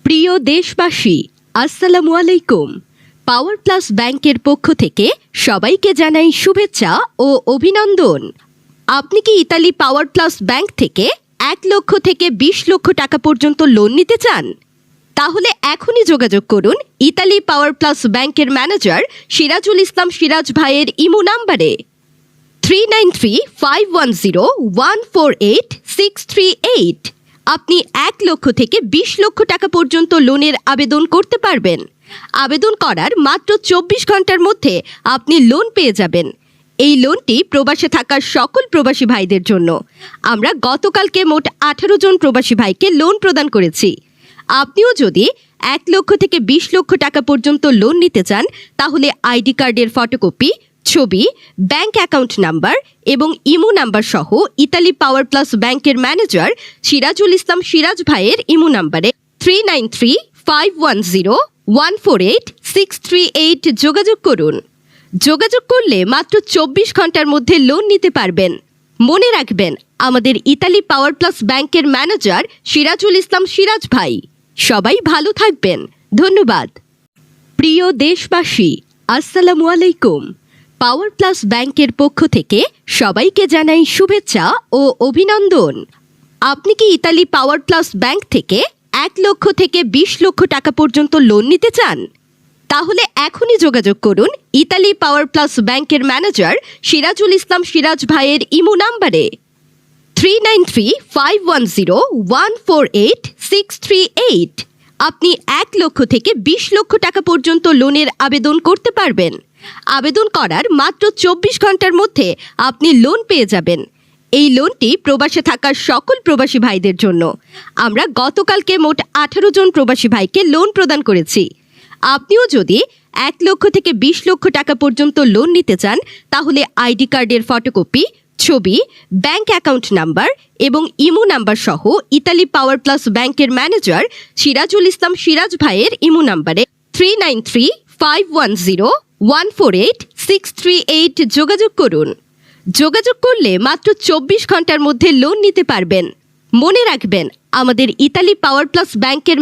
প্রিয় দেশবাসী, আসসালামু আলাইকুম। পাওয়ার প্লাস ব্যাংকের পক্ষ থেকে সবাইকে জানাই শুভেচ্ছা ও অভিনন্দন। আপনি কি ইতালি পাওয়ার প্লাস ব্যাংক থেকে 1 লক্ষ থেকে 20 লক্ষ টাকা পর্যন্ত লোন নিতে চান? তাহলে এখনই যোগাযোগ করুন ইতালি পাওয়ার প্লাস ব্যাংকের ম্যানেজার সিরাজুল ইসলাম সিরাজ ভাইয়ের ইমো নাম্বারে 393510148638। আপনি 1 লক্ষ থেকে 20 লক্ষ টাকা পর্যন্ত লোনের আবেদন করতে পারবেন। আবেদন করার মাত্র 24 ঘন্টার মধ্যে আপনি লোন পেয়ে যাবেন। এই লোনটি প্রবাসে থাকা সকল প্রবাসী ভাইদের জন্য। আমরা গতকালকে মোট 18 জন প্রবাসী ভাইকে লোন প্রদান করেছি। আপনিও যদি 1 লক্ষ থেকে 20 লক্ষ টাকা পর্যন্ত লোন নিতে চান, তাহলে আইডি কার্ডের ফটোকপি, ছবি, ব্যাংক অ্যাকাউন্ট নাম্বার এবং ইমো নাম্বার সহ ইতালি পাওয়ার প্লাস ব্যাংকের ম্যানেজার সিরাজুল ইসলাম সিরাজ ভাইয়ের ইমো নাম্বারে 393510148638 যোগাযোগ করুন। যোগাযোগ করলে মাত্র 24 ঘন্টার মধ্যে লোন নিতে পারবেন। মনে রাখবেন, আমাদের ইতালি পাওয়ার প্লাস ব্যাংকের ম্যানেজার সিরাজুল ইসলাম সিরাজ ভাই। সবাই ভালো থাকবেন, ধন্যবাদ। প্রিয় দেশবাসী, আসসালামু আলাইকুম। পাওয়ার প্লাস ব্যাংকের পক্ষ থেকে সবাইকে জানাই শুভেচ্ছা ও অভিনন্দন। আপনি কি ইতালি পাওয়ার প্লাস ব্যাংক থেকে 1 লক্ষ থেকে 20 লক্ষ টাকা পর্যন্ত লোন নিতে চান? তাহলে এখনই যোগাযোগ করুন ইতালি পাওয়ার প্লাস ব্যাংকের ম্যানেজার সিরাজুল ইসলাম সিরাজ ভাইয়ের ইমো নাম্বারে 393510148638। আপনি 1 লক্ষ থেকে 20 লক্ষ টাকা পর্যন্ত লোনের আবেদন করতে পারবেন। আবেদন করার মাত্র 24 ঘন্টার মধ্যে আপনি লোন পেয়ে যাবেন। এই লোনটি প্রবাসে থাকা সকল প্রবাসী ভাইদের জন্য। আমরা গতকালকে মোট 18 জন প্রবাসী ভাইকে লোন প্রদান করেছি। আপনিও যদি 1 লক্ষ থেকে 20 লক্ষ টাকা পর্যন্ত লোন নিতে চান, তাহলে আইডি কার্ডের ফটোকপি, ছবি, ব্যাংক অ্যাকাউন্ট নাম্বার এবং ইমো নাম্বার সহ ইতালি পাওয়ার প্লাস ব্যাংকের ম্যানেজার সিরাজুল ইসলাম সিরাজ ভাইয়ের ইমো নাম্বারে 393510148638 যোগাযোগ করুন। যোগাযোগ করলে মাত্র 24 ঘন্টার মধ্যে লোন নিতে পারবেন। মনে রাখবেন, আমাদের ইতালি পাওয়ার প্লাস ব্যাংকের